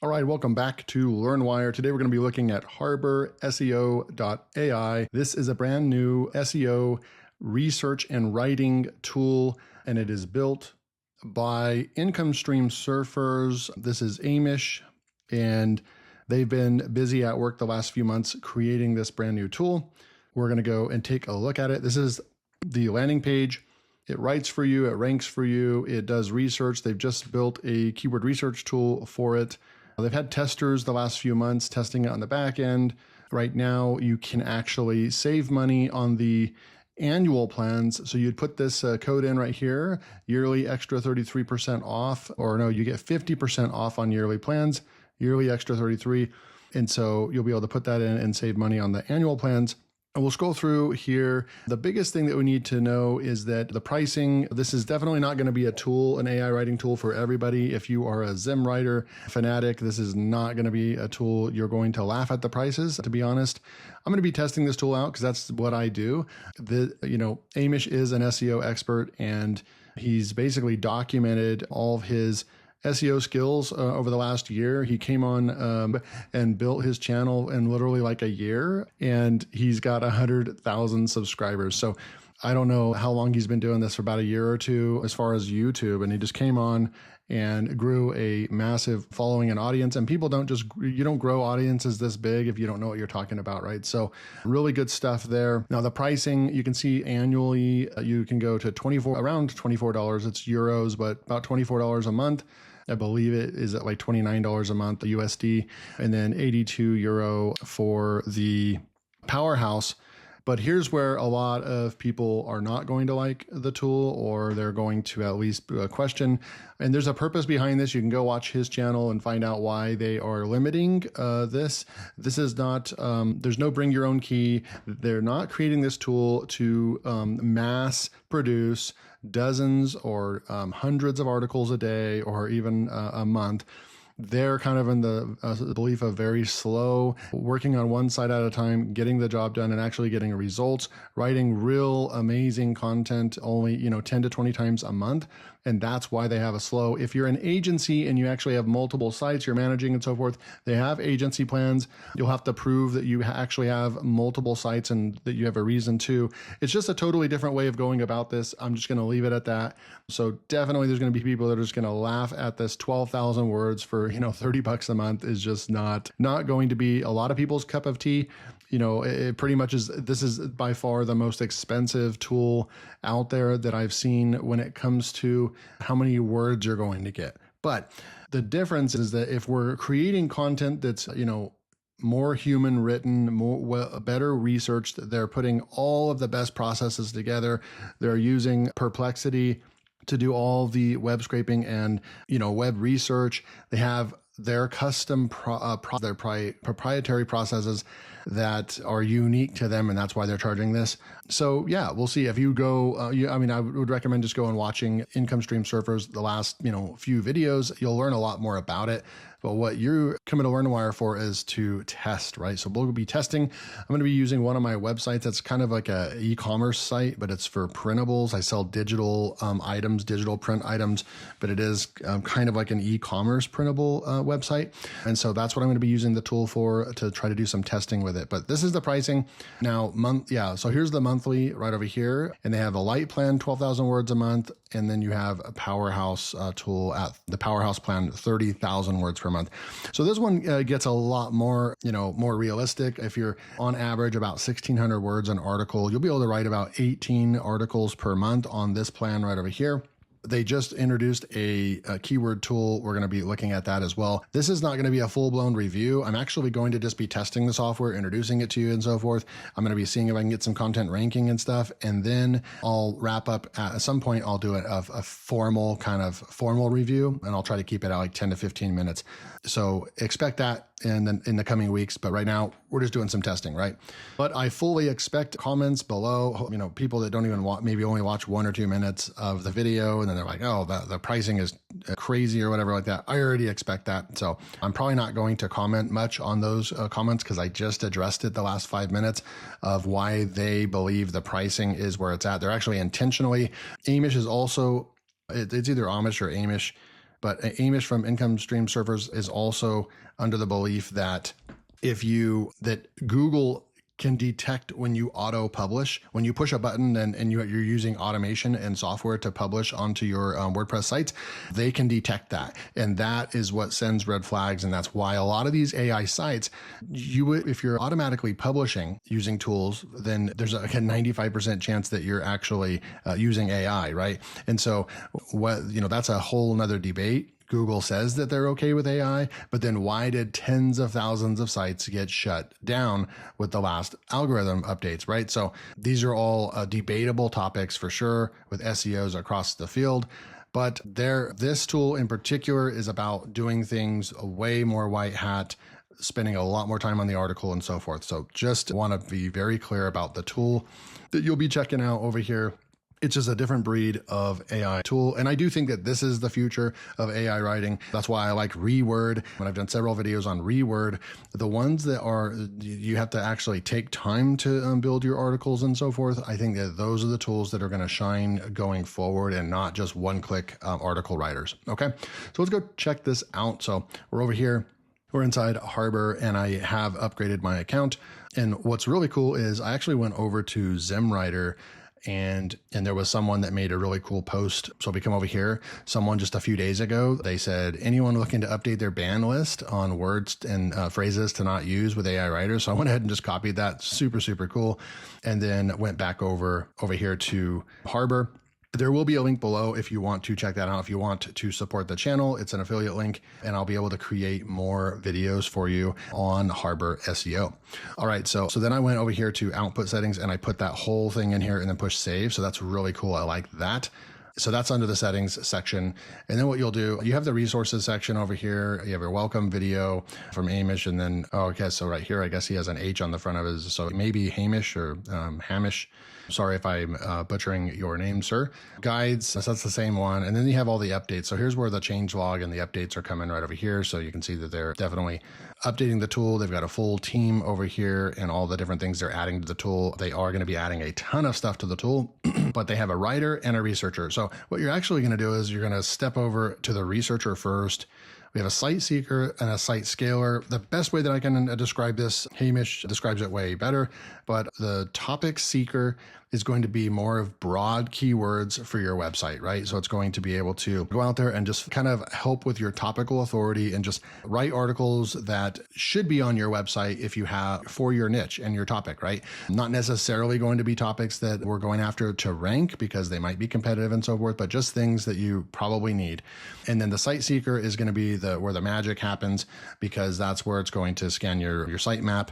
All right, welcome back to LearnWire. Today we're going to be looking at Harbor SEO AI. This is a brand new SEO research and writing tool, and it is built by income stream surfers. This is Hamish, and they've been busy at work the last few months creating this brand new tool. We're going to go and take a look at it. This is the landing page. It writes for you, it ranks for you, it does research. They've just built a keyword research tool for it. They've had testers the last few months testing it on the back end. Right now, you can actually save money on the annual plans. So you'd put this code in right here, yearly extra 33% off, or no, you get 50% off on yearly plans, yearly extra 33. And so you'll be able to put that in and save money on the annual plans. And we'll scroll through here. The biggest thing that we need to know is that the pricing, this is definitely not going to be a tool, an AI writing tool for everybody. If you are a Zim writer fanatic, this is not going to be a tool. You're going to laugh at the prices, to be honest. I'm going to be testing this tool out because that's what I do. Hamish is an SEO expert, and he's basically documented all of his SEO skills over the last year. He came on and built his channel in literally like a year, and he's got 100,000 subscribers. So I don't know how long he's been doing this, for about a year or two as far as YouTube. And he just came on and grew a massive following and audience. And people you don't grow audiences this big if you don't know what you're talking about, right? So really good stuff there. Now the pricing, you can see annually, you can go to around $24. It's euros, but about $24 a month. I believe it is at like $29 a month, the USD, and then 82 euro for the Powerhouse. But here's where a lot of people are not going to like the tool, or they're going to at least question. And there's a purpose behind this. You can go watch his channel and find out why they are limiting this. This is not, there's no bring your own key. They're not creating this tool to mass produce dozens or hundreds of articles a day or even a month. They're kind of in the belief of very slow, working on one side at a time, getting the job done and actually getting results, writing real amazing content only, 10 to 20 times a month. And that's why they have a slow. If you're an agency and you actually have multiple sites you're managing and so forth, they have agency plans. You'll have to prove that you actually have multiple sites and that you have a reason to. It's just a totally different way of going about this. I'm just going to leave it at that. So definitely there's going to be people that are just going to laugh at this. 12,000 words for, $30 a month is just not going to be a lot of people's cup of tea. It pretty much is. This is by far the most expensive tool out there that I've seen when it comes to how many words you're going to get. But the difference is that if we're creating content that's, more human written, better researched, they're putting all of the best processes together. They're using Perplexity to do all the web scraping and, web research. They have their custom proprietary processes that are unique to them, and that's why they're charging this. So yeah, we'll see. If you go, I would recommend just going and watching Income Stream Surfers, the last few videos. You'll learn a lot more about it. But what you're coming to LearnWire for is to test, right? So we'll be testing. I'm going to be using one of my websites that's kind of like a e-commerce site, but it's for printables. I sell digital items, digital print items, but it is kind of like an e-commerce printable website. And so that's what I'm going to be using the tool for, to try to do some testing with it. But this is the pricing now. So here's the monthly right over here, and they have a light plan, 12,000 words a month, and then you have a Powerhouse tool at the Powerhouse plan, 30,000 words per month. So this one gets a lot more, more realistic. If you're on average about 1,600 words an article, you'll be able to write about 18 articles per month on this plan right over here. They just introduced a keyword tool. We're going to be looking at that as well. This is not going to be a full-blown review. I'm actually going to just be testing the software, introducing it to you and so forth. I'm going to be seeing if I can get some content ranking and stuff. And then I'll wrap up at some point. I'll do a formal review, and I'll try to keep it at like 10 to 15 minutes. So expect that in the coming weeks. But right now we're just doing some testing, right? But I fully expect comments below, people that don't even maybe only watch 1 or 2 minutes of the video, and then they're like, oh, the pricing is crazy or whatever like that. I already expect that. So I'm probably not going to comment much on those comments, because I just addressed it the last 5 minutes of why they believe the pricing is where it's at. They're actually intentionally, Hamish is also, it's either Amish or Hamish. But Hamish from Income Stream Surfers is also under the belief that that Google can detect when you auto publish, when you push a button and you're using automation and software to publish onto your WordPress sites, they can detect that. And that is what sends red flags. And that's why a lot of these AI sites, if you're automatically publishing using tools, then there's a 95% chance that you're actually using AI, right? And so that's a whole nother debate. Google says that they're okay with AI, but then why did tens of thousands of sites get shut down with the last algorithm updates, right? So these are all debatable topics for sure with SEOs across the field. But this tool in particular is about doing things way more white hat, spending a lot more time on the article and so forth. So just want to be very clear about the tool that you'll be checking out over here. It's just a different breed of AI tool. And I do think that this is the future of AI writing. That's why I like Reword. And I've done several videos on Reword. The ones that you have to actually take time to build your articles and so forth. I think that those are the tools that are going to shine going forward and not just one-click article writers. Okay, so let's go check this out. So we're over here. We're inside Harbor and I have upgraded my account. And what's really cool is I actually went over to ZimWriter and there was someone that made a really cool post. So we come over here, someone just a few days ago, they said, anyone looking to update their ban list on words and phrases to not use with AI writers. So I went ahead and just copied that. Super, super cool. And then went back over here to Harbor. There will be a link below if you want to check that out. If you want to support the channel, it's an affiliate link and I'll be able to create more videos for you on Harbor SEO. All right. So then I went over here to output settings and I put that whole thing in here and then push save. So that's really cool. I like that. So that's under the settings section. And then what you'll do, you have the resources section over here. You have your welcome video from Hamish. And then, so right here, I guess he has an H on the front of his, so maybe Hamish or Hamish. Sorry if I'm butchering your name, sir. Guides, so that's the same one. And then you have all the updates. So here's where the change log and the updates are coming right over here. So you can see that they're definitely updating the tool. They've got a full team over here and all the different things they're adding to the tool. They are going to be adding a ton of stuff to the tool, but they have a writer and a researcher. So what you're actually going to do is you're going to step over to the researcher first. We have a site seeker and a site scaler. The best way that I can describe this, Hamish describes it way better, but the topic seeker is going to be more of broad keywords for your website, right? So it's going to be able to go out there and just kind of help with your topical authority and just write articles that should be on your website if you have for your niche and your topic, right? Not necessarily going to be topics that we're going after to rank because they might be competitive and so forth, but just things that you probably need. And then the site seeker is going to be where the magic happens because that's where it's going to scan your sitemap.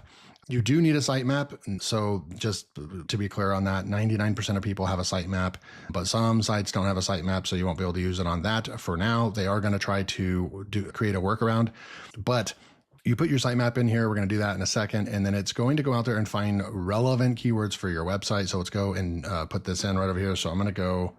You do need a sitemap. So just to be clear on that, 99% of people have a sitemap, but some sites don't have a sitemap, so you won't be able to use it on that for now. They are going to try to create a workaround, but you put your sitemap in here. We're going to do that in a second. And then it's going to go out there and find relevant keywords for your website. So let's go and put this in right over here. So I'm going to go.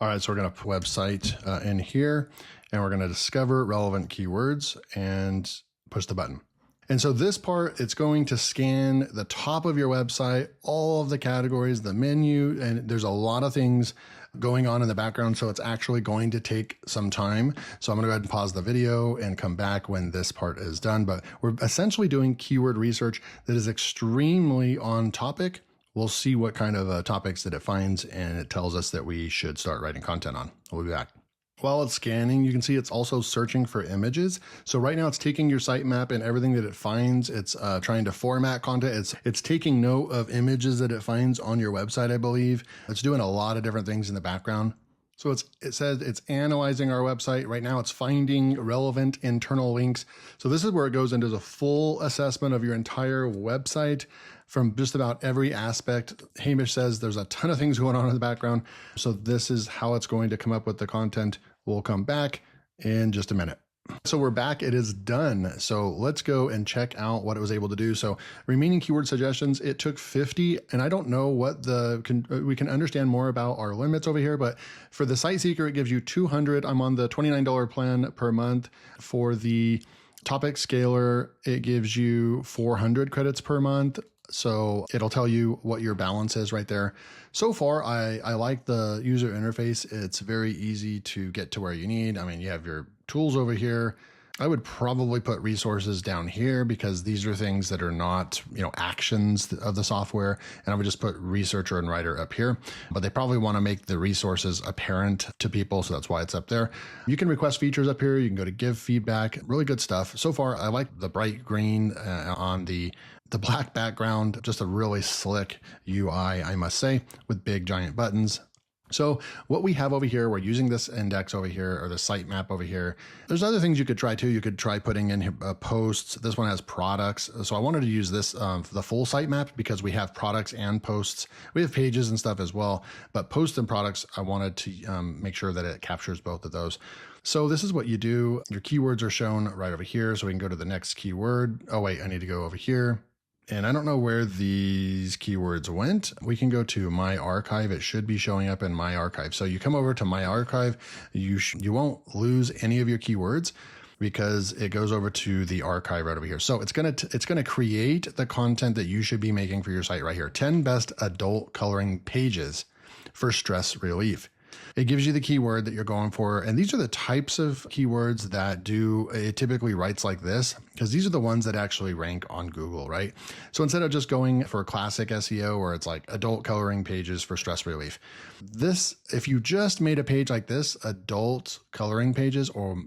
All right, so we're going to put website in here and we're going to discover relevant keywords and push the button. And so this part, it's going to scan the top of your website, all of the categories, the menu, and there's a lot of things going on in the background. So it's actually going to take some time. So I'm going to go ahead and pause the video and come back when this part is done. But we're essentially doing keyword research that is extremely on topic. We'll see what kind of topics that it finds, and it tells us that we should start writing content on. We'll be back. While it's scanning, you can see it's also searching for images. So right now it's taking your sitemap and everything that it finds. It's trying to format content. It's taking note of images that it finds on your website, I believe. It's doing a lot of different things in the background. So it says it's analyzing our website. Right now it's finding relevant internal links. So this is where it goes into the full assessment of your entire website from just about every aspect. Hamish says there's a ton of things going on in the background. So this is how it's going to come up with the content. We'll come back in just a minute. So we're back. It is done. So let's go and check out what it was able to do. So remaining keyword suggestions, it took 50, and I don't know what we can understand more about our limits over here, but for the site seeker, it gives you 200. I'm on the $29 plan per month. For the topic scaler, it gives you 400 credits per month. So it'll tell you what your balance is right there. So far, I like the user interface. It's very easy to get to where you need. I mean, you have your tools over here. I would probably put resources down here because these are things that are not, actions of the software. And I would just put researcher and writer up here, but they probably want to make the resources apparent to people. So that's why it's up there. You can request features up here. You can go to give feedback, really good stuff. So far, I like the bright green on the black background, just a really slick UI, I must say, with big giant buttons. So what we have over here, we're using this index over here or the sitemap over here. There's other things you could try too. You could try putting in posts. This one has products. So I wanted to use this, the full sitemap, because we have products and posts. We have pages and stuff as well, but posts and products, I wanted to make sure that it captures both of those. So this is what you do. Your keywords are shown right over here. So we can go to the next keyword. Oh wait, I need to go over here. And I don't know where these keywords went. We can go to My Archive. It should be showing up in My Archive. So you come over to My Archive, you won't lose any of your keywords because it goes over to the archive right over here. So it's gonna create the content that you should be making for your site right here. 10 best adult coloring pages for stress relief. It gives you the keyword that you're going for. And these are the types of keywords that it typically writes like this, because these are the ones that actually rank on Google, right? So instead of just going for classic SEO where it's like adult coloring pages for stress relief, if you just made a page like this, adult coloring pages, or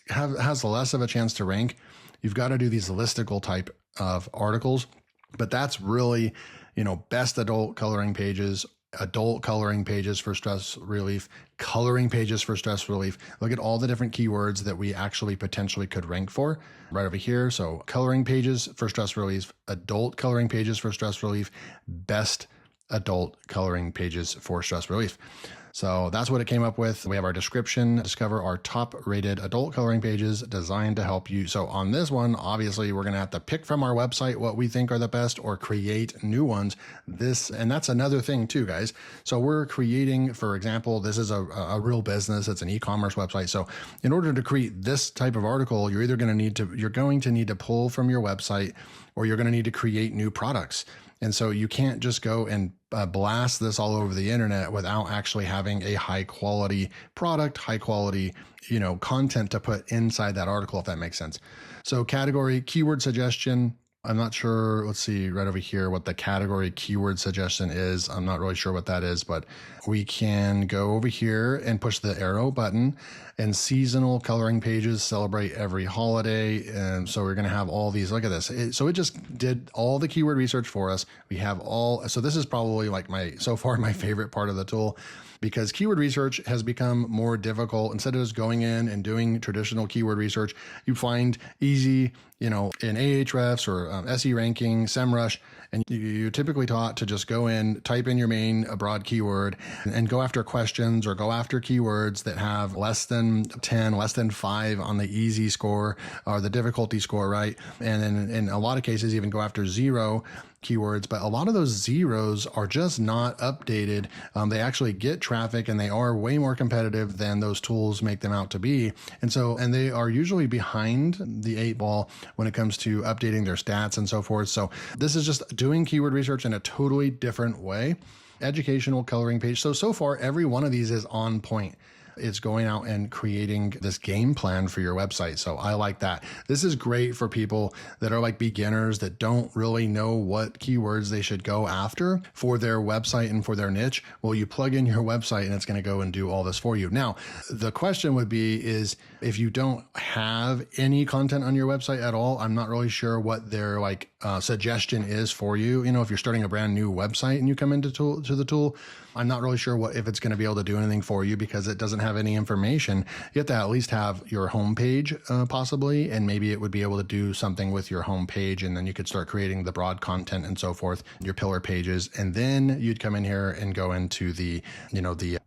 has less of a chance to rank. You've got to do these listicle type of articles, but that's really, best adult coloring pages, adult coloring pages for stress relief, coloring pages for stress relief. Look at all the different keywords that we actually potentially could rank for right over here. So coloring pages for stress relief, adult coloring pages for stress relief, best adult coloring pages for stress relief. So that's what it came up with. We have our description, discover our top rated adult coloring pages designed to help you. So on this one, obviously we're going to have to pick from our website what we think are the best or create new ones. And that's another thing too, guys. So we're creating, for example, this is a real business. It's an e-commerce website. So in order to create this type of article, you're going to need to pull from your website, or you're going to need to create new products. And so you can't just go and blast this all over the internet without actually having a high quality product, high quality, content to put inside that article, if that makes sense. So category, keyword suggestion. I'm not sure. Let's see right over here what the category keyword suggestion is. I'm not really sure what that is, but we can go over here and push the arrow button, and seasonal coloring pages celebrate every holiday. And so we're going to have all these. Look at this. So it just did all the keyword research for us. We have so this is probably like my favorite part of the tool, because keyword research has become more difficult. Instead of just going in and doing traditional keyword research, you find easy, in Ahrefs or SE ranking, SEMrush, and you're typically taught to just go in, type in your main broad keyword, and go after questions or go after keywords that have less than 10, less than 5 on the easy score or the difficulty score, right? And then in a lot of cases, even go after 0 keywords, but a lot of those zeros are just not updated. They actually get traffic and they are way more competitive than those tools make them out to be. And they are usually behind the 8 ball when it comes to updating their stats and so forth. So this is just doing keyword research in a totally different way. Educational coloring page. So far, every one of these is on point. It's going out and creating this game plan for your website. So I like that. This is great for people that are like beginners that don't really know what keywords they should go after for their website and for their niche. Well, you plug in your website and it's going to go and do all this for you. Now, the question would be is if you don't have any content on your website at all, I'm not really sure what their suggestion is for you. If you're starting a brand new website and you come into the tool, I'm not really sure if it's going to be able to do anything for you because it doesn't have any information. You have to at least have your homepage possibly, and maybe it would be able to do something with your homepage, and then you could start creating the broad content and so forth, your pillar pages, and then you'd come in here and go into the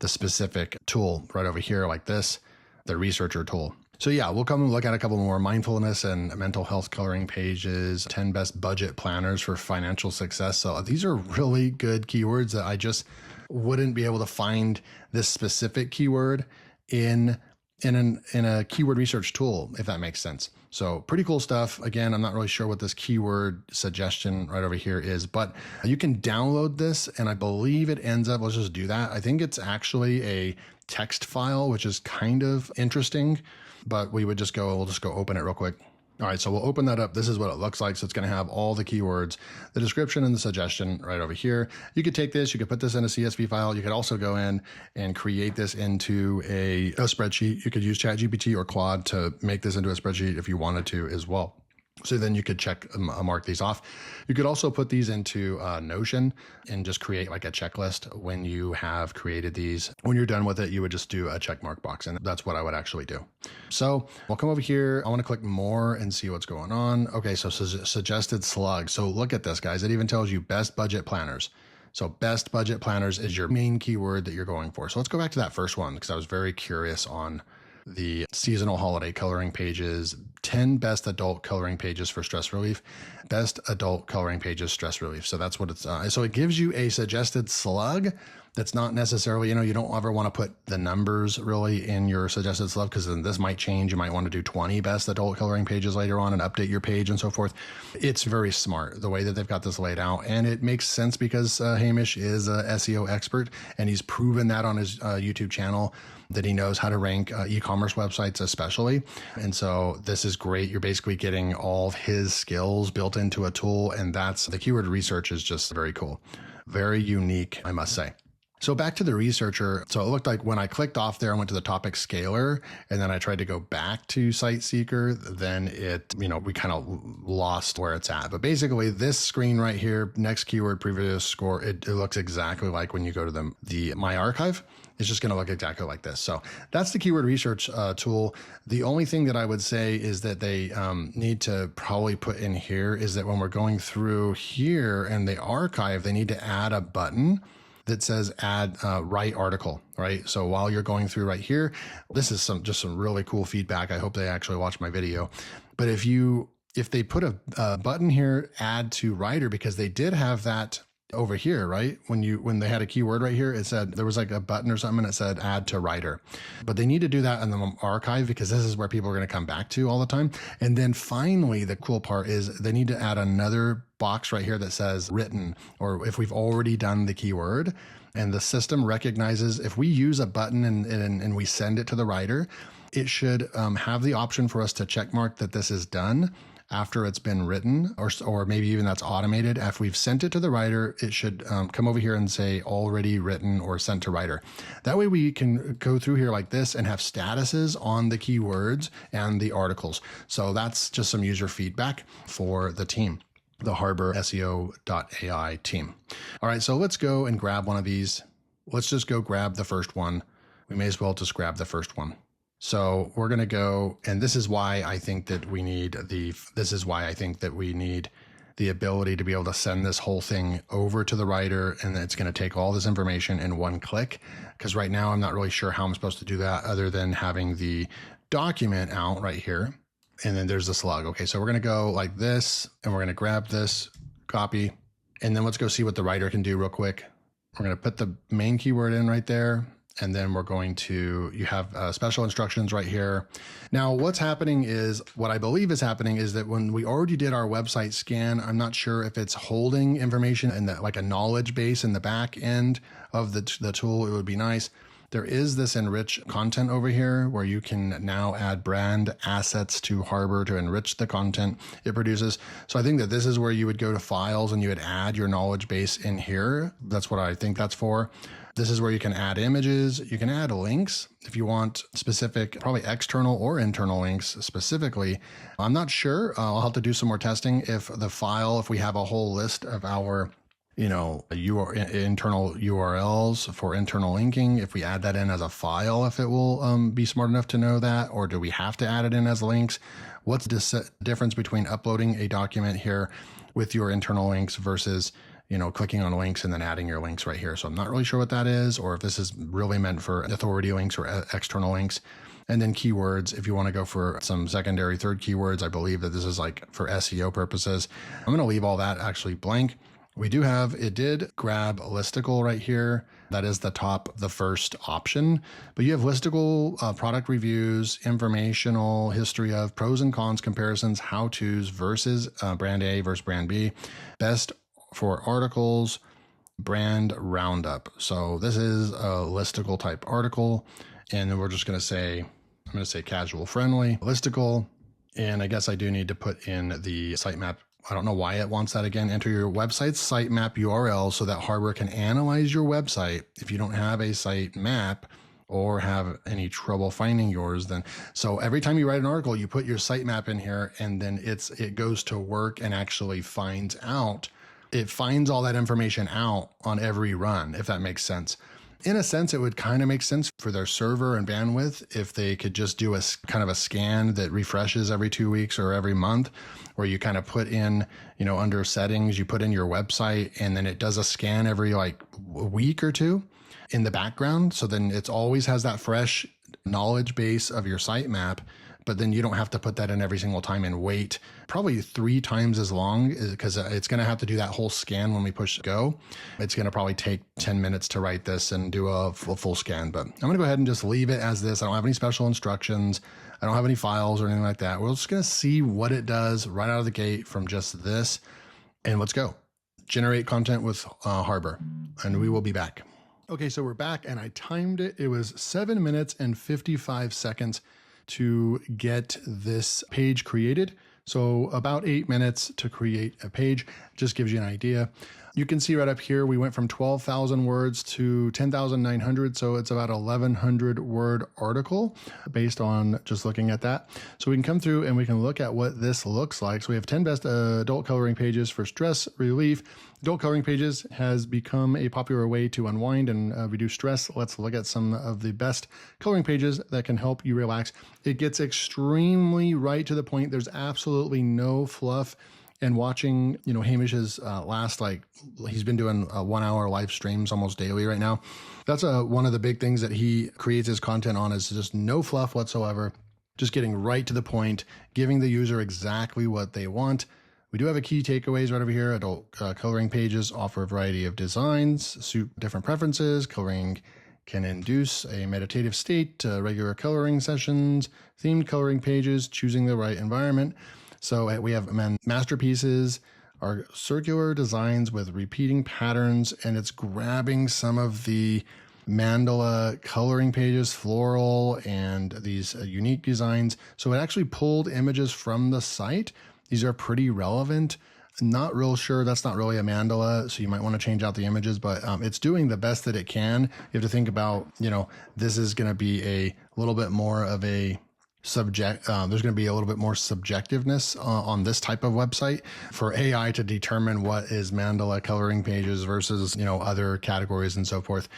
specific tool right over here like this, the researcher tool. So yeah, we'll come and look at a couple more mindfulness and mental health coloring pages, 10 best budget planners for financial success. So these are really good keywords that I just wouldn't be able to find this specific keyword in in a keyword research tool, if that makes sense. So pretty cool stuff. Again, I'm not really sure what this keyword suggestion right over here is, but you can download this, and I believe it ends up, let's just do that. I think it's actually a text file, which is kind of interesting, but we'll just go open it real quick. All right, so we'll open that up. This is what it looks like. So it's going to have all the keywords, the description and the suggestion right over here. You could take this, you could put this in a CSV file. You could also go in and create this into a spreadsheet. You could use ChatGPT or Claude to make this into a spreadsheet if you wanted to as well. So then you could mark these off. You could also put these into Notion and just create like a checklist when you have created these. When you're done with it, you would just do a check mark box, and that's what I would actually do. So we'll come over here. I want to click more and see what's going on. Okay, so suggested slug. So look at this, guys. It even tells you best budget planners. So best budget planners is your main keyword that you're going for. So let's go back to that first one because I was very curious on the seasonal holiday coloring pages, 10 best adult coloring pages for stress relief, best adult coloring pages, stress relief. So that's what it's, so it gives you a suggested slug. That's not necessarily, you don't ever want to put the numbers really in your suggested slug because then this might change. You might want to do 20 best adult coloring pages later on and update your page and so forth. It's very smart the way that they've got this laid out. And it makes sense because Hamish is a SEO expert and he's proven that on his YouTube channel that he knows how to rank e-commerce websites especially. And so this is great. You're basically getting all of his skills built into a tool. And that's the keyword research is just very cool. Very unique, I must say. So back to the researcher. So it looked like when I clicked off there, I went to the topic scaler and then I tried to go back to site seeker, then it, we kind of lost where it's at. But basically this screen right here, next keyword, previous score, it looks exactly like when you go to the My Archive. It's just going to look exactly like this. So that's the keyword research tool. The only thing that I would say is that they need to probably put in here is that when we're going through here in the archive, they need to add a button that says add write article, right? So while you're going through right here, this is just some really cool feedback. I hope they actually watch my video. But if they put a button here, add to writer, because they did have that over here, right? When they had a keyword right here, it said there was like a button or something and it said add to writer. But they need to do that in the archive because this is where people are going to come back to all the time. And then finally, the cool part is they need to add another box right here that says written, or if we've already done the keyword and the system recognizes if we use a button and we send it to the writer, it should have the option for us to check mark that this is done after it's been written, or maybe even that's automated. After we've sent it to the writer, it should come over here and say already written or sent to writer. That way we can go through here like this and have statuses on the keywords and the articles. So that's just some user feedback for the team, the Harbor SEO.ai team. All right, so let's go and grab one of these. Let's just go grab the first one. We may as well just grab the first one. So we're going to go, and this is why I think that we need the ability to be able to send this whole thing over to the writer, and it's going to take all this information in one click. Because right now I'm not really sure how I'm supposed to do that other than having the document out right here. And then there's the slug. Okay, so we're going to go like this, and we're going to grab this, copy, and then let's go see what the writer can do real quick. We're going to put the main keyword in right there. And then we're going to, you have special instructions right here. Now, what's happening is, what I believe is happening is that when we already did our website scan, I'm not sure if it's holding information in that, like a knowledge base in the back end of the tool. It would be nice. There is this enrich content over here where you can now add brand assets to Harbor to enrich the content it produces. So I think that this is where you would go to files and you would add your knowledge base in here. That's what I think that's for. This is where you can add images. You can add links if you want specific, probably external or internal links specifically. I'm not sure. I'll have to do some more testing if we have a whole list of our internal URLs for internal linking, if we add that in as a file, if it will be smart enough to know that, or do we have to add it in as links? What's the difference between uploading a document here with your internal links versus clicking on links and then adding your links right here? So I'm not really sure what that is, or if this is really meant for authority links or external links. And then keywords, if you want to go for some secondary, third keywords, I believe that this is like for SEO purposes. I'm going to leave all that actually blank. We do have, it did grab listicle right here. That is the first option. But you have listicle, product reviews, informational, history of, pros and cons comparisons, how-tos versus brand A versus brand B, best for articles, brand roundup. So this is a listicle type article. And then we're just going to say, I'm going to say casual friendly listicle. And I guess I do need to put in the sitemap. I don't know why it wants that again. Enter your website's sitemap URL so that Harbor can analyze your website. If you don't have a sitemap or have any trouble finding yours, then so every time you write an article, you put your sitemap in here, and then it goes to work and actually finds out. It finds all that information out on every run, if that makes sense. In a sense, it would kind of make sense for their server and bandwidth if they could just do a kind of a scan that refreshes every 2 weeks or every month, where you kind of put in, under settings, you put in your website, and then it does a scan every like a week or two in the background. So then it always has that fresh knowledge base of your sitemap, but then you don't have to put that in every single time and wait probably 3 times as long, because it's going to have to do that whole scan when we push go. It's going to probably take 10 minutes to write this and do a full scan, but I'm going to go ahead and just leave it as this. I don't have any special instructions. I don't have any files or anything like that. We're just going to see what it does right out of the gate from just this, and let's go. Generate content with Harbor, and we will be back. Okay, so we're back, and I timed it. It was 7 minutes and 55 seconds to get this page created. So about 8 minutes to create a page. Just gives you an idea. You can see right up here, we went from 12,000 words to 10,900. So it's about 1,100 word article based on just looking at that. So we can come through and we can look at what this looks like. So we have 10 best adult coloring pages for stress relief. Adult coloring pages has become a popular way to unwind and reduce stress. Let's look at some of the best coloring pages that can help you relax. It gets extremely right to the point. There's absolutely no fluff. And watching, Hamish's last, he's been doing 1 hour live streams almost daily right now. That's one of the big things that he creates his content on, is just no fluff whatsoever, just getting right to the point, giving the user exactly what they want. We do have a key takeaways right over here. Adult coloring pages offer a variety of designs, suit different preferences. Coloring can induce a meditative state, regular coloring sessions, themed coloring pages, choosing the right environment. So we have masterpieces are circular designs with repeating patterns, and it's grabbing some of the mandala coloring pages, floral, and these unique designs. So it actually pulled images from the site. These are pretty relevant. Not real sure. That's not really a mandala, so you might want to change out the images, but it's doing the best that it can. You have to think about, this is going to be a little bit more of a there's going to be a little bit more subjectiveness on this type of website for AI to determine what is mandala coloring pages versus, other categories and so forth.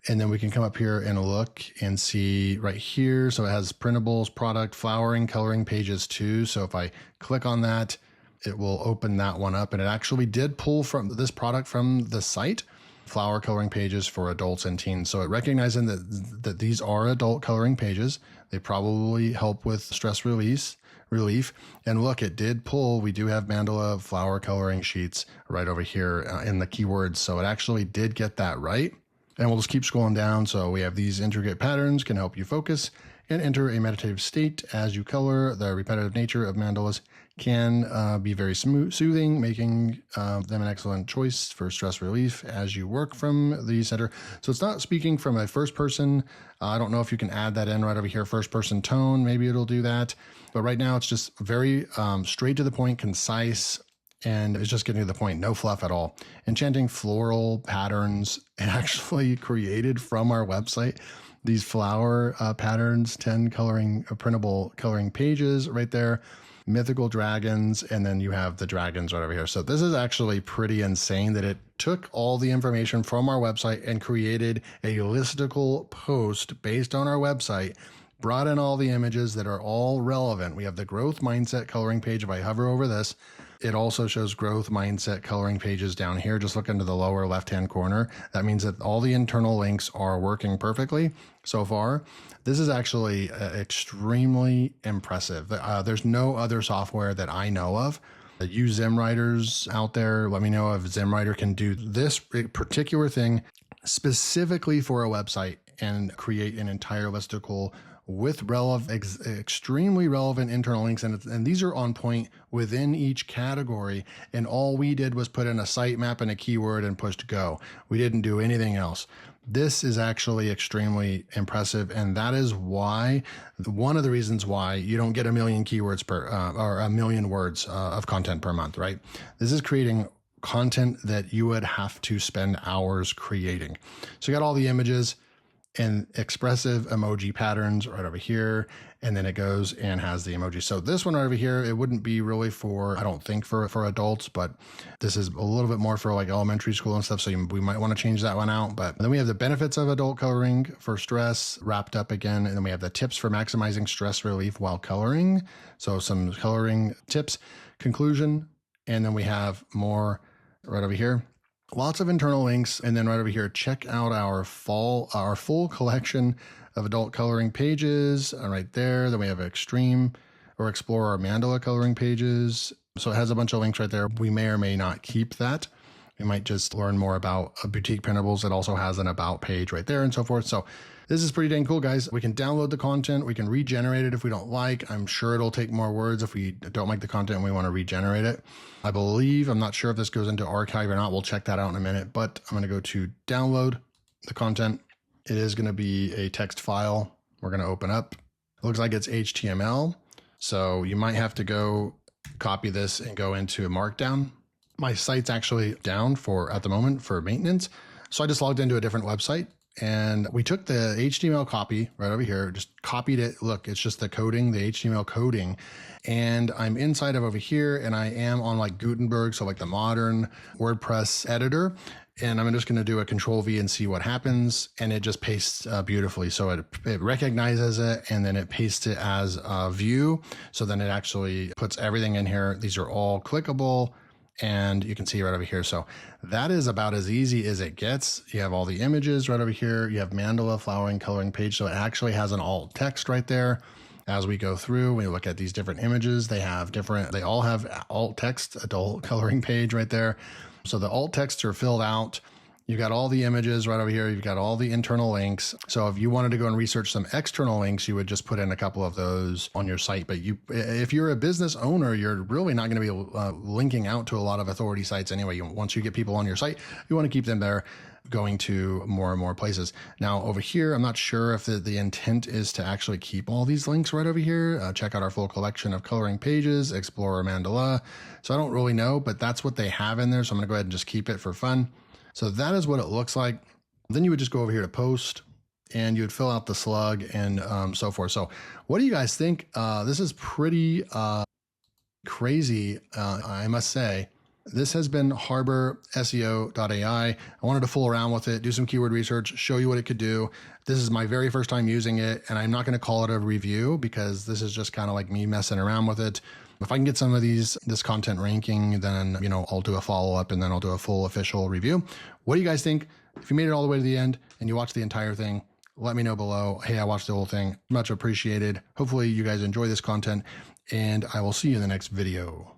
And then we can come up here and look and see right here. So it has printables, product, flowering, coloring pages too. So if I click on that, it will open that one up. And it actually did pull from this product from the site, flower coloring pages for adults and teens. So it recognizing that these are adult coloring pages. They probably help with stress relief. And look, it did pull. We do have mandala flower coloring sheets right over here in the keywords. So it actually did get that right. And we'll just keep scrolling down. So we have these intricate patterns can help you focus and enter a meditative state as you color. The repetitive nature of mandalas can be very soothing, making them an excellent choice for stress relief as you work from the center. So it's not speaking from a first person. I don't know if you can add that in right over here, first person tone. Maybe it'll do that. But right now it's just very straight to the point, concise, and it's just getting to the point. No fluff at all. Enchanting floral patterns actually created from our website. These flower patterns, 10 printable coloring pages right there. Mythical dragons, and then you have the dragons right over here. So this is actually pretty insane that it took all the information from our website and created a listicle post based on our website, brought in all the images that are all relevant. We have the growth mindset coloring page. If I hover over this, it also shows growth mindset coloring pages down here. Just look into the lower left-hand corner. That means that all the internal links are working perfectly so far. This is actually extremely impressive. There's no other software that I know of You Zim writers out there, let me know if ZimWriter can do this particular thing specifically for a website and create an entire listicle with extremely relevant internal links. And these are on point within each category. And all we did was put in a sitemap and a keyword and pushed go. We didn't do anything else. This is actually extremely impressive. And that is why, one of the reasons why you don't get 1 million keywords per, or 1 million words of content per month, right? This is creating content that you would have to spend hours creating. So you got all the images and expressive emoji patterns right over here. And then it goes and has the emoji. So this one right over here, it wouldn't be really for, I don't think for adults, but this is a little bit more for like elementary school and stuff. So we might want to change that one out. But then we have the benefits of adult coloring for stress wrapped up again. And then we have the tips for maximizing stress relief while coloring. So some coloring tips, conclusion. And then we have more right over here. Lots of internal links. And then right over here, check out our full collection of adult coloring pages right there. Then we have extreme or explore our mandala coloring pages. So it has a bunch of links right there. We may or may not keep that. We might just learn more about boutique printables. It also has an about page right there and so forth. So this is pretty dang cool, guys. We can download the content. We can regenerate it if we don't like. I'm sure it'll take more words if we don't like the content and we want to regenerate it. I believe, I'm not sure if this goes into archive or not. We'll check that out in a minute, but I'm going to go to download the content. It is going to be a text file we're going to open up. It looks like it's HTML. So you might have to go copy this and go into Markdown. My site's actually down at the moment for maintenance. So I just logged into a different website and we took the HTML copy right over here, just copied it. Look, it's just the coding, the HTML coding. And I'm inside of over here and I am on like Gutenberg. So like the modern WordPress editor. And I'm just going to do a Control-V and see what happens. And it just pastes beautifully. So it recognizes it and then it pastes it as a view. So then it actually puts everything in here. These are all clickable. And you can see right over here. So that is about as easy as it gets. You have all the images right over here. You have mandala flowering coloring page. So it actually has an alt text right there. As we go through, we look at these different images. They all have alt text, adult coloring page right there. So the alt texts are filled out. You've got all the images right over here. You've got all the internal links. So if you wanted to go and research some external links, you would just put in a couple of those on your site. But if you're a business owner, you're really not going to be linking out to a lot of authority sites anyway. Once you get people on your site, you want to keep them there going to more and more places. Now over here, I'm not sure if the intent is to actually keep all these links right over here. Check out our full collection of coloring pages, Explorer Mandala. So I don't really know, but that's what they have in there. So I'm going to go ahead and just keep it for fun. So that is what it looks like. Then you would just go over here to post and you would fill out the slug and so forth. So what do you guys think? This is pretty crazy, I must say. This has been Harbor SEO.ai. I wanted to fool around with it, do some keyword research, show you what it could do. This is my very first time using it, and I'm not going to call it a review because this is just kind of like me messing around with it. If I can get some of this content ranking, then, I'll do a follow-up and then I'll do a full official review. What do you guys think? If you made it all the way to the end and you watched the entire thing, let me know below. Hey, I watched the whole thing. Much appreciated. Hopefully you guys enjoy this content and I will see you in the next video.